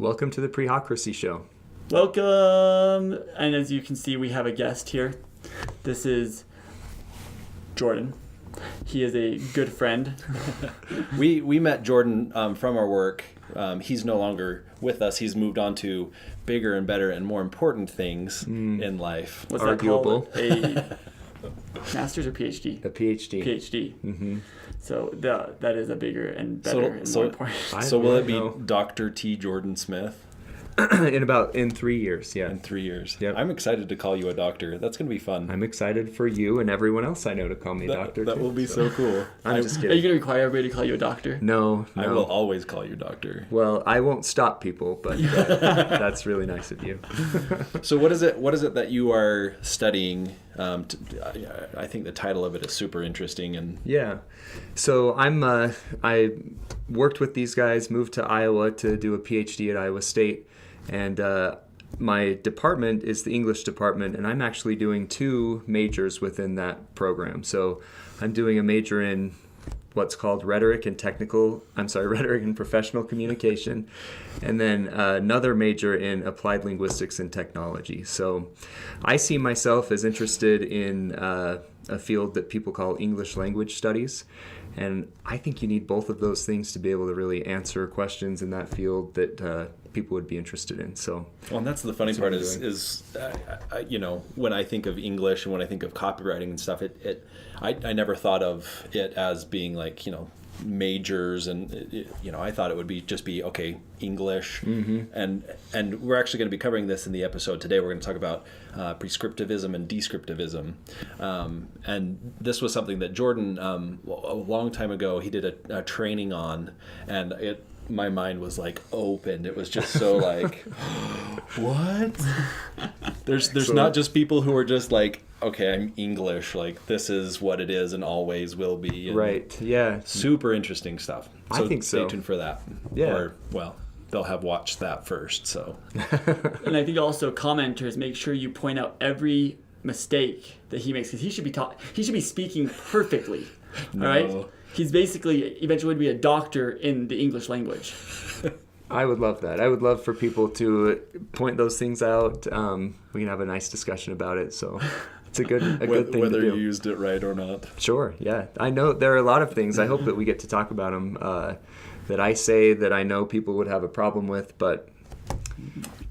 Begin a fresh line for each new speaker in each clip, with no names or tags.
Welcome to the Prehocracy Show.
Welcome! And as you can see, we have a guest here. This is Jordan. He is a good friend.
We met Jordan from our work. He's no longer with us. He's moved on to bigger and better and more important things in life.
What's
Arguable.
that called? A master's or PhD?
A PhD.
PhD.
Mm-hmm.
So that is a bigger and better and more important.
So will it be Dr. T. Jordan Smith?
in 3 years, yeah.
In 3 years.
Yep.
I'm excited to call you a doctor. That's going to be fun.
I'm excited for you and everyone else I know to call me doctor.
That
too,
will be so cool.
I'm just
Are
kidding.
you going to require everybody to call you a doctor?
No.
I will always call you doctor.
Well, I won't stop people, but that's really nice of you.
So what is it that you are studying? I think the title of it is super interesting. And
Yeah. So I worked with these guys, moved to Iowa to do a PhD at Iowa State, and my department is the English department, and I'm actually doing 2 majors within that program. So I'm doing a major in what's called rhetoric and professional communication, and then another major in applied linguistics and technology. So I see myself as interested in a field that people call English language studies, and I think you need both of those things to be able to really answer questions in that field that people would be interested in. So,
well, and that's the funny part is when I think of English and when I think of copywriting and stuff, I never thought of it as being like, majors, and I thought it would be okay, English, and we're actually going to be covering this in the episode today. We're going to talk about prescriptivism and descriptivism, and this was something that Jordan a long time ago he did a training on, and my mind was like opened. It was just so like, what? There's not just people who are just like, okay, I'm English, like this is what it is and always will be. And
right, yeah.
Super interesting stuff.
I think so.
Stay tuned for that.
Yeah.
Or, well, they'll have watched that first, so.
And I think also commenters, make sure you point out every mistake that he makes, because he should be speaking perfectly.
No.
All right? He's basically eventually going to be a doctor in the English language.
I would love that. I would love for people to point those things out. We can have a nice discussion about it. So it's a good thing
whether
to do.
you used it right or not.
Sure, yeah. I know there are a lot of things. I hope that we get to talk about them that I say that I know people would have a problem with, but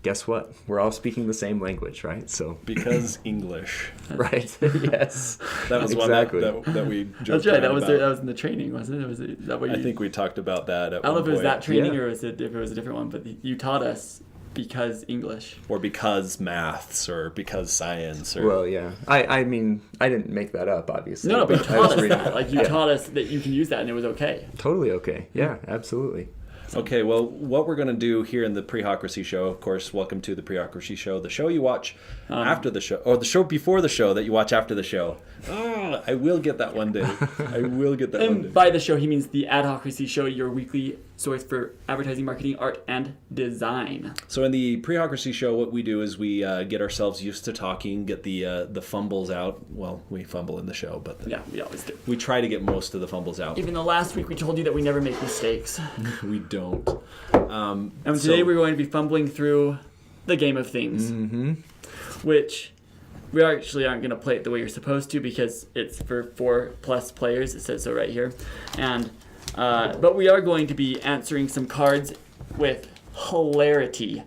guess what? We're all speaking the same language, right? So
because English.
Right. Yes.
That was
exactly.
one that we joked
That's right. That was
about.
that was in the training, wasn't it? Is that what you,
I think we talked about that at
I don't know if it was that training
Yeah.
or if it was a different one, but you taught us because English.
Or because maths, or because science, or
Well, yeah. I mean, I didn't make that up, obviously.
No, but you
I was
taught us
reading
that.
it.
Like you taught us that you can use that and it was okay.
Totally okay. Yeah, absolutely.
Okay, well, what we're going to do here in the Prehocracy Show, of course, welcome to the Prehocracy Show, the show you watch after the show, or the show before the show that you watch after the show. I will get that one day. I will get that one day.
And by the show, he means the Adhocracy Show, your weekly source for advertising, marketing, art, and design.
So in the Prehocracy Show, what we do is we get ourselves used to talking, get the fumbles out. Well, we fumble in the show, but
Yeah, we always do.
we try to get most of the fumbles out.
Even though last week we told you that we never make mistakes.
We don't.
And today we're going to be fumbling through the game of things, which we actually aren't going to play it the way you're supposed to because it's for 4+ players. It says so right here, and but we are going to be answering some cards with hilarity.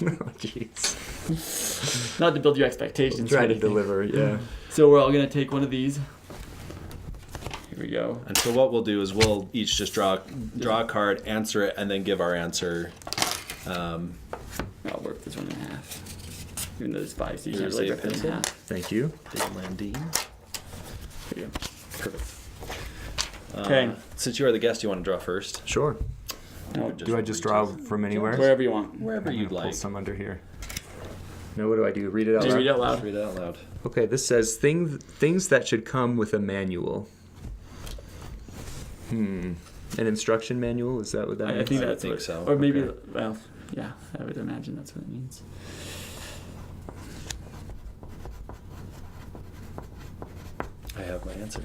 Oh, jeez.
Not to build your expectations.
Try
or
to
anything.
deliver, yeah.
So we're all going to take one of these. Here we go.
And so what we'll do is we'll each just draw a card, answer it, and then give our answer.
I'll work this one in half. Even though there's 5, so you
Is
can't
there
really
a
rip it in
pencil?
half.
Thank you.
Big Landeen.
Here you go.
Perfect.
Okay.
Since you are the guest, you want to draw first?
Sure.
No,
Do I just draw from anywhere?
wherever you want.
Wherever
I'm
you'd
gonna pull
like.
some under here. Now what do I do? Read it out
Just
loud?
read it out loud.
Just read it out loud.
Okay, this says things that should come with a manual. An instruction manual? Is that what that
I
means?
think
I
that's
think
what,
so.
Or maybe,
Okay.
well, yeah, I would imagine that's what it means.
I have my answer.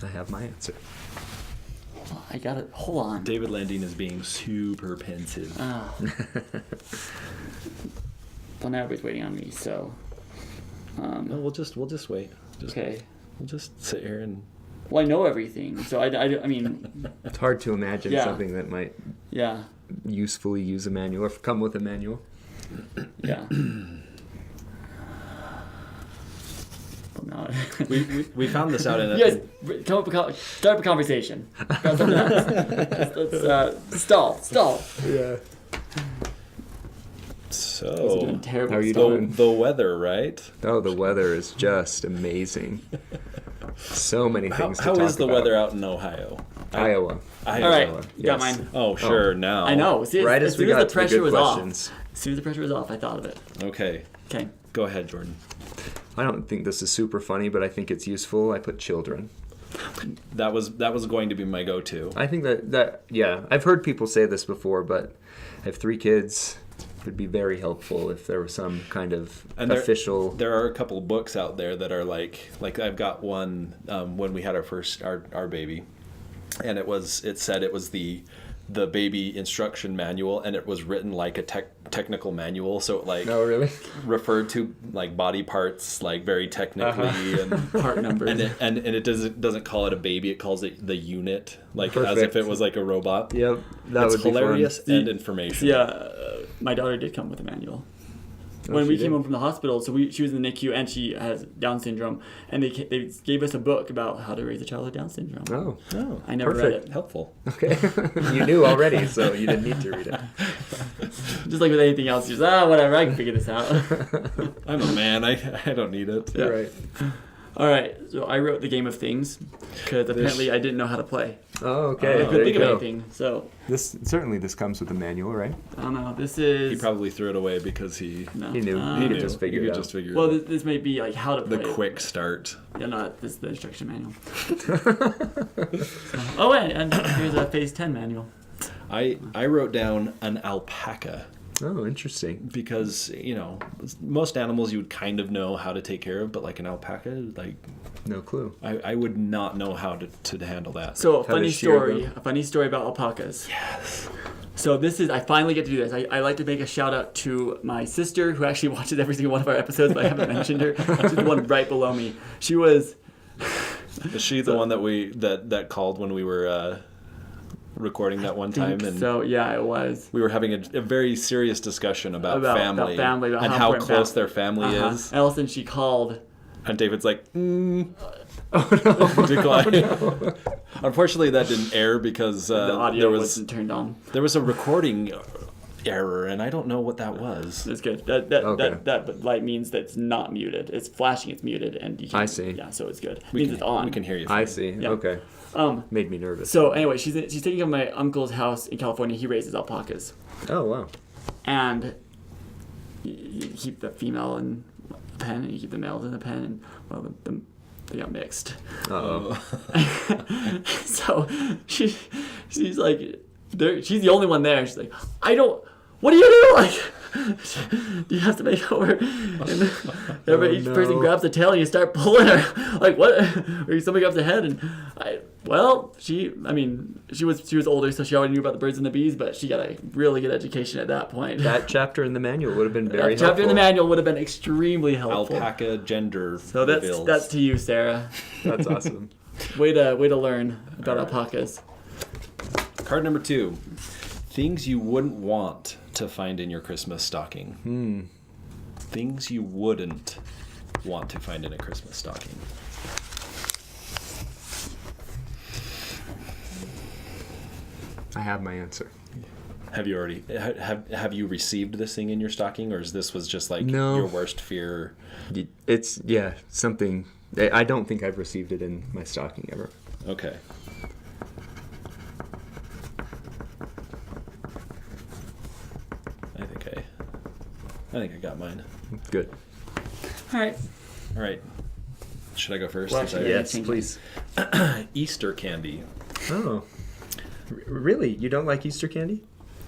I have my answer.
I got it. Hold on.
David Landeen is being super pensive.
Oh. Well, now everybody's waiting on me, so.
No, we'll just wait.
Okay.
We'll just sit here and.
Well, I know everything, so I mean.
It's hard to imagine something that might usefully use a manual or come with a manual.
Yeah. No.
we found this out in a...
Yes, start up a conversation. Let's stall.
Yeah.
So,
how are you doing?
The weather, right?
Oh, the weather is just amazing. So many things to talk about.
How is the weather out in Ohio?
Iowa.
All right, you got mine.
Oh, sure, now.
I know. See,
right
as
as we
soon
got
as the pressure
to the good
was
questions.
off. As soon as the pressure was off, I thought of it.
Okay. Go ahead, Jordan.
I don't think this is super funny, but I think it's useful. I put children.
That was going to be my go-to.
I think that I've heard people say this before, but I have 3 kids. It would be very helpful if there was some kind of official.
There are a couple of books out there that are like I've got one when we had our baby, and it said it was the baby instruction manual, and it was written like a technical manual, so it
oh, really?
referred to like body parts like very technically and
part numbers,
and it doesn't call it a baby, it calls it the unit, like as if it was like a robot.
Yep, that
it's
would be
hilarious
fun.
and informational.
Yeah, my daughter did come with a manual. When we came home from the hospital, so she was in the NICU and she has Down syndrome, and they gave us a book about how to raise a child with Down syndrome.
Oh,
I never read it.
Helpful.
Okay, you knew already, so you didn't need to read it.
Just like with anything else, you're just whatever, I can figure this out.
I'm a man. I don't need it.
Yeah. Right.
All right, so I wrote the game of things because apparently I didn't know how to play.
Oh, okay.
I couldn't think of anything, so.
This comes with a manual, right?
I don't know. This is.
He probably threw it away because he
knew. He could just figure it out.
Well, this may be like how to play.
The quick start.
Yeah, no, this is the instruction manual. Oh, and here's a phase 10 manual.
I wrote down an alpaca.
Oh, interesting.
Because, most animals you would kind of know how to take care of, but like an alpaca, like...
No clue.
I would not know how to handle that.
So a funny story about alpacas.
Yes.
So I finally get to do this. I like to make a shout out to my sister who actually watches every single one of our episodes, but I haven't mentioned her. She's the one right below me. She was...
Is she the one that called when we were... recording that one time, and
so yeah, it was.
We were having a very serious discussion about family and how close their family is.
Allison, she called,
and David's like,
Oh no!
Decline. Oh, no. Unfortunately, that didn't air because
the audio wasn't turned on.
There was a recording error, and I don't know what that was.
That's good. That light means that it's not muted. It's flashing. It's muted, and you can.
I see.
Yeah, so it's good. It means it's on.
We can hear you.
I see. Yeah. Okay. Made me nervous.
So anyway, she's taking up my uncle's house in California. He raises alpacas.
Oh wow! And
you keep the female in a pen, and you keep the males in a pen, and they got mixed.
Oh.
So she's like, she's the only one there. She's like, what do you do? Like, do you have to make over? And each person grabs the tail and you start pulling her. Like, what? Or somebody grabs the head, and she was older, so she already knew about the birds and the bees, but she got a really good education at that point.
That chapter in the manual would have been very helpful.
Chapter in the manual would have been extremely helpful.
Alpaca gender.
So that's to you, Sarah.
That's awesome.
Way to learn about alpacas.
Card number 2. Things you wouldn't want to find in your Christmas stocking. Things you wouldn't want to find in a Christmas stocking.
I have my answer.
Have you already have you received this thing in your stocking, or is this was just like your worst fear?
It's something. I don't think I've received it in my stocking ever.
Okay. I think I got mine.
Good.
All right.
Should I go first?
Well,
yes, please.
Easter candy.
Oh. Really? You don't like Easter candy?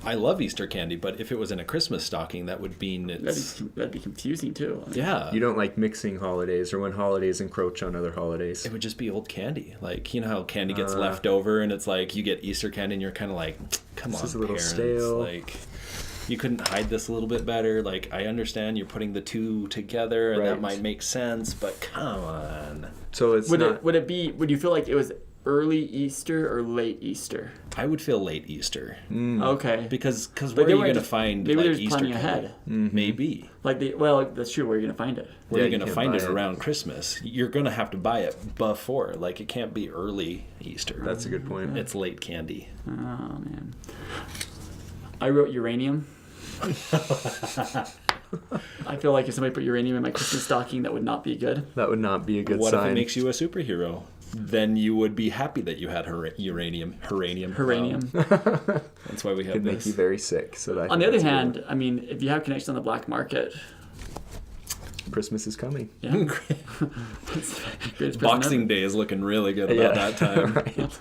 I love Easter candy, but if it was in a Christmas stocking, that would mean
that'd be confusing too. I mean,
yeah.
You don't like mixing holidays or when holidays encroach on other holidays.
It would just be old candy. Like, you know how candy gets left over and it's like you get Easter candy and you're kind of like, come on,
this is a little
parents.
stale.
Like, you couldn't hide this a little bit better. Like, I understand you're putting the two together and that might make sense, but come on.
So it's
would you feel like it was early Easter or late Easter?
I would feel late Easter.
Okay.
Because where are you going to find
maybe
like
there's
Easter
planning
candy?
ahead.
Maybe.
That's true. Where are you going to find it?
Where are you
you
going to
can't
find
buy
it
it.
around Christmas? You're going to have to buy it before. Like, it can't be early Easter.
That's a good point.
It's late candy.
Oh man. I wrote uranium. I feel like if somebody put uranium in my Christmas stocking, that would not be good.
That would not be a good
What
sign.
if it makes you a superhero? Then you would be happy that you had uranium.
Uranium.
That's why we have
Could
this.
make you very sick. So that
On the other hand, I mean, if you have connections on the black market,
Christmas is coming.
yeah. Greatest present
Boxing Day is looking really good about that time.
Right.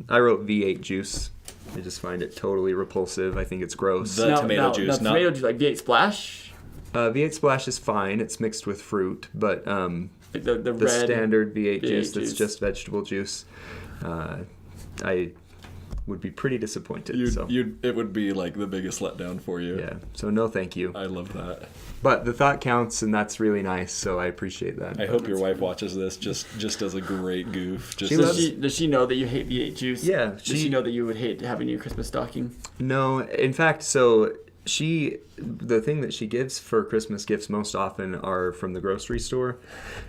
I wrote V8 juice. I just find it totally repulsive. I think it's gross.
The tomato juice, not
tomato juice, like V8 Splash.
V8 Splash is fine. It's mixed with fruit, but
The
the
red
standard V8 juice that's
juice.
just vegetable juice, I would be pretty disappointed.
It would be like the biggest letdown for you.
Yeah. So no, thank you.
I love that.
But the thought counts, and that's really nice. So I appreciate that.
I hope your wife watches this just as a great goof. Just
She loves-
Does she know that you hate V8 juice?
Yeah,
Does she know that you would hate having your Christmas stocking?
No, in fact, so the thing that she gives for Christmas gifts most often are from the grocery store,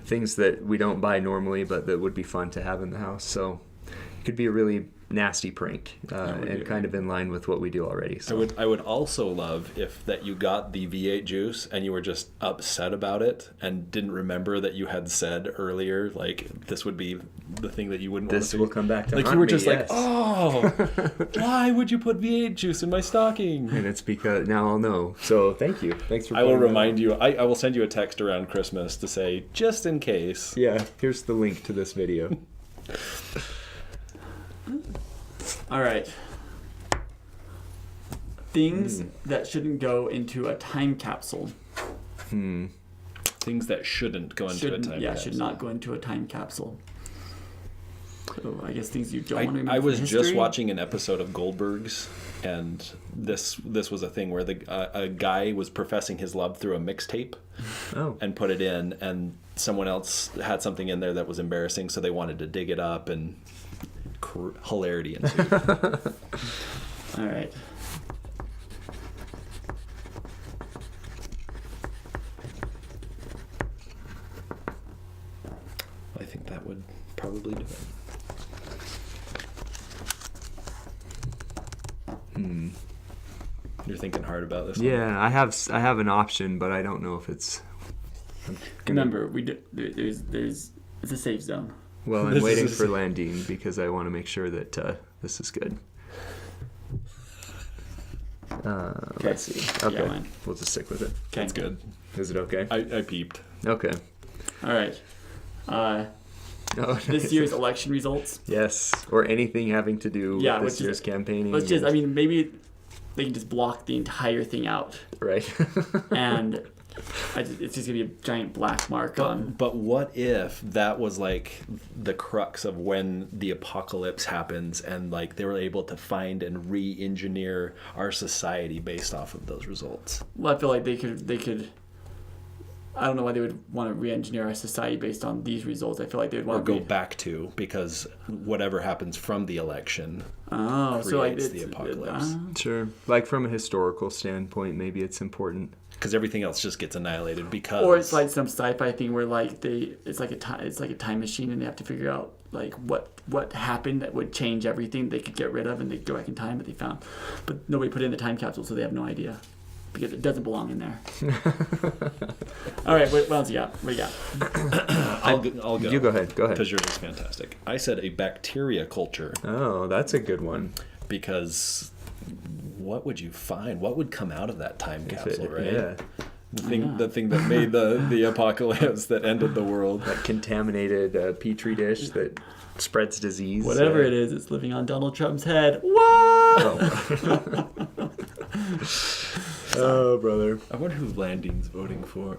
things that we don't buy normally, but that would be fun to have in the house. So it could be a really nasty prank, and kind of in line with what we do already. So
I would also love if that you got the V8 juice and you were just upset about it and didn't remember that you had said earlier, like, this would be the thing that you wouldn't want to
this will come back to
like
haunt
you were
me,
just
yes.
like, oh, why would you put V8 juice in my stocking?
And it's because now I'll know. So thank you. Thanks for.
I will
pointing that
remind
out.
you. I will send you a text around Christmas to say, just in case.
Yeah, here's the link to this video.
All right. Things that shouldn't go into a time capsule.
Things that shouldn't go into a time capsule.
Should not go into a time capsule. So I guess things you don't want to remember.
I was
from
just
history.
watching an episode of Goldberg's, and this was a thing where a guy was professing his love through a mixtape, and put it in, and someone else had something in there that was embarrassing, so they wanted to dig it up, and hilarity ensued.
All right.
I think that would probably do it. You're thinking hard about this one?
Yeah, I have an option, but I don't know if it's.
Remember, there's it's a safe zone.
Well, I'm
This
waiting
is-
for Landeen because I want to make sure that this is good. Let's see. Okay,
Yeah, mine.
we'll just stick with it.
Okay.
That's good.
Is it okay?
I peeped.
Okay.
All right.
Oh,
This year's election results.
Yes, or anything having to do with
Yeah,
this
which is-
year's campaigning.
Let's just. I mean, maybe they can just block the entire thing out,
right.
and it's just gonna be a giant black mark on.
But what if that was like the crux of when the apocalypse happens, and like they were able to find and re-engineer our society based off of those results?
Well, I feel like they could. I don't know why they would want to re-engineer our society based on these results. I feel like they would
Or
want
go
to
back to, because whatever happens from the election
so like
creates the apocalypse.
Sure. Like from a historical standpoint, maybe it's important.
Because everything else just gets annihilated because...
Or it's like some sci-fi thing where like it's like a time machine, and they have to figure out like what happened that would change everything they could get rid of, and they go back in time, but they found, but nobody put it in the time capsule, so they have no idea because it doesn't belong in there. All right, what else you got? What you got?
I'll go.
You go ahead. Go ahead.
Because yours is fantastic. I said a bacteria culture
Oh, that's a good one.
because what would you find? What would come out of that time
If
capsule,
it-
right?
Yeah.
The thing that made the apocalypse that ended the world.
That contaminated petri dish that spreads disease.
Whatever it is, it's living on Donald Trump's head. What?
Oh, oh brother.
I wonder who Landeen's voting for.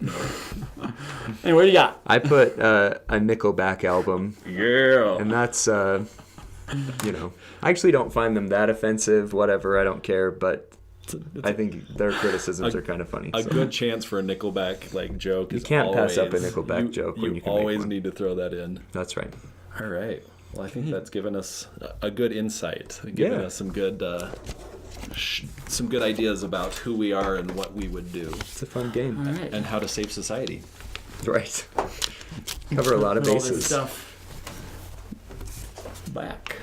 Hey, what do you got?
I put a Nickelback album.
Yeah.
And that's, you know, I actually don't find them that offensive, whatever, I don't care, but I think their criticisms are kind of funny.
A good chance for a Nickelback joke.
You can't pass up a Nickelback joke when you can make
always
one.
need to throw that in.
That's right.
All right. Well, I think that's given us a good insight, given us some good ideas about who we are and what we would do.
It's a fun game.
All right.
And how to save society.
Right. Cover a lot of
All this
bases.
stuff back.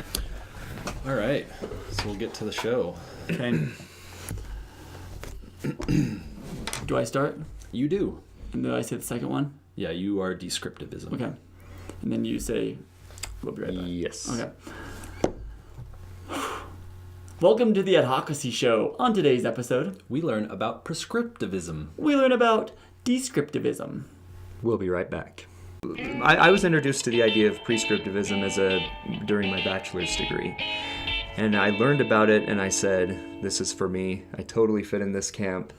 All right. So we'll get to the show.
Okay. Do I start?
You do.
And do I say the second one?
Yeah, you are descriptivism.
Okay. And then you say, we'll be right back.
Yes.
Okay. Welcome to the Adhocracy Show. On today's episode,
We learn about prescriptivism.
we learn about descriptivism.
We'll be right back. I was introduced to the idea of prescriptivism during my bachelor's degree. And I learned about it and I said, this is for me. I totally fit in this camp.